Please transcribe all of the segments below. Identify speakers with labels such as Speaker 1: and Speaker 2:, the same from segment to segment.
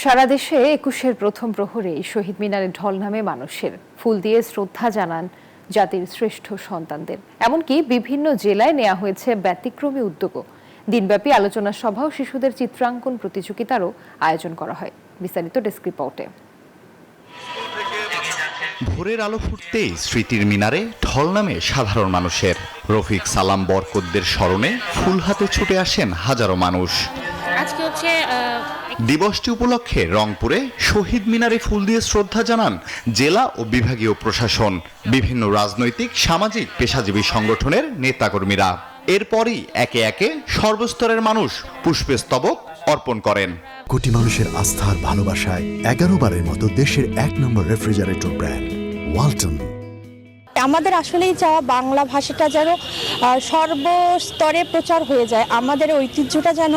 Speaker 1: সারা দেশে ২১-এর প্রথম প্রহরে শহীদ মিনারে ঢল নামে মানুষের ফুল দিয়ে শ্রদ্ধা জানান জাতির শ্রেষ্ঠ সন্তানদের। এমনকি বিভিন্ন জেলায় নেওয়া হয়েছে ব্যতিক্রমী উদ্যোগও। দিনব্যাপী আলোচনা সভা ও শিশুদের চিত্রাঙ্কন প্রতিযোগিতারও আয়োজন করা হয়। বিস্তারিত ডেস্ক রিপোর্টে।
Speaker 2: ভোরের আলো ফুটতেই স্মৃতির মিনারে ঢল নামে সাধারণ মানুষের। রফিক সালাম বরকতদের স্মরণে ফুল হাতে ছুটে আসেন হাজারো মানুষ।
Speaker 3: আজকে হচ্ছে
Speaker 2: দিবসটি উপলক্ষে রংপুরে শহীদ মিনারে ফুল দিয়ে শ্রদ্ধা জানান জেলা ও বিভাগীয় প্রশাসন, বিভিন্ন রাজনৈতিক, সামাজিক, পেশাজীবী সংগঠনের নেতাকর্মীরা। এরপরই একে একে সর্বস্তরের মানুষ পুষ্পস্তবক অর্পণ করেন।
Speaker 4: কোটি মানুষের আস্থার ভালোবাসায় 11 বারের মতো দেশের 1 নম্বর রেফ্রিজারেটর ব্র্যান্ড ওয়ালটন।
Speaker 5: আমাদের আসলেই চাওয়া বাংলা ভাষাটা যেন সর্বস্তরে প্রচার হয়ে যায়, আমাদের ঐতিহ্যটা যেন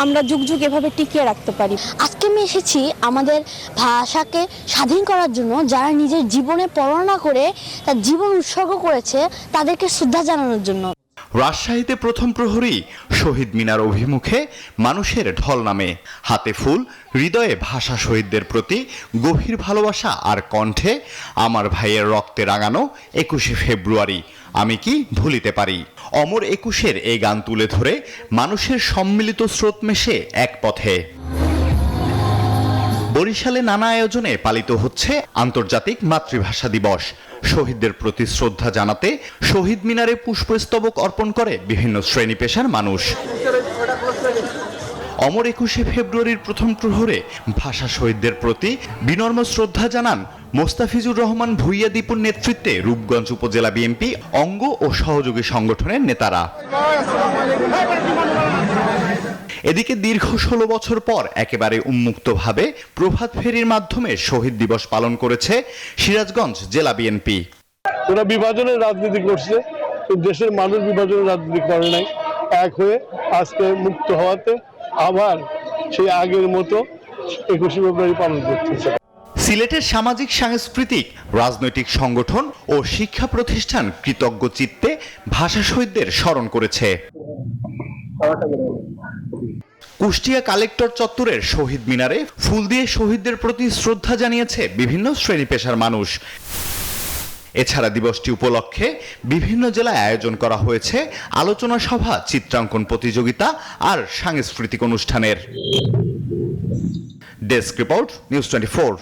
Speaker 5: আমরা যুগ যুগ এভাবে টিকিয়ে রাখতে পারি।
Speaker 6: আজকে আমি এসেছি আমাদের ভাষাকে স্বাধীন করার জন্য, যারা নিজের জীবনে পড়াশোনা করে তার জীবন উৎসর্গ করেছে তাদেরকে শ্রদ্ধা জানানোর জন্য।
Speaker 2: রাজশাহীতে প্রথম প্রহরী শহীদ মিনার অভিমুখে মানুষের ঢল নামে, হাতে ফুল, হৃদয়ে ভাষা শহীদদের প্রতি গভীর ভালোবাসা আর কণ্ঠে আমার ভাইয়ের রক্তে রাঙানো ২১শে ফেব্রুয়ারি আমি কি ভুলিতে পারি। অমর ২১-এর এই গান তুলে ধরে মানুষের সম্মিলিত স্রোত মেশে এক পথে। বরিশালে নানা আয়োজনে পালিত হচ্ছে আন্তর্জাতিক মাতৃভাষা দিবস। শহীদদের প্রতি শ্রদ্ধা জানাতে শহীদ মিনারে পুষ্পস্তবক অর্পণ করে বিভিন্ন শ্রেণী পেশার মানুষ। অমর ২১শে ফেব্রুয়ারির প্রথম প্রহরে ভাষা শহীদদের প্রতি বিনম্র শ্রদ্ধা জানান মোস্তাফিজুর রহমান ভূঁইয়া দীপুর নেতৃত্বে রূপগঞ্জ উপজেলা বিএনপি অঙ্গ ও সহযোগী সংগঠনের নেতারা। এদিকে দীর্ঘ ১৬ বছর পর একেবারে উন্মুক্তভাবে প্রভাত ফেরির মাধ্যমে শহীদ দিবস পালন করেছে সিরাজগঞ্জ জেলা বিএনপি।
Speaker 7: ওরা বিভাজনের রাজনীতি করছে, দেশের মানুষ বিভাজনের রাজনীতি করে নাই। এক হয়ে আজকে মুক্ত হওয়াতে আবার সেই আগের মতো ২১শে ফেব্রুয়ারি পালন করতেছে।
Speaker 2: সিলেটের সামাজিক, সাংস্কৃতিক, রাজনৈতিক সংগঠন ও শিক্ষা প্রতিষ্ঠান কৃতজ্ঞ চিত্তে ভাষা শহীদদের স্মরণ করেছে। কুষ্টিয়া কালেক্টর চত্বরের শহীদ মিনারে ফুল দিয়ে শহীদদের প্রতি শ্রদ্ধা জানিয়েছে বিভিন্ন শ্রেণী পেশার মানুষ। এছাড়া দিবসটি উপলক্ষে বিভিন্ন জেলায় আয়োজন করা হয়েছে আলোচনা সভা, চিত্রাঙ্কন প্রতিযোগিতা আর সাংস্কৃতিক অনুষ্ঠানের। Desk report, news 24।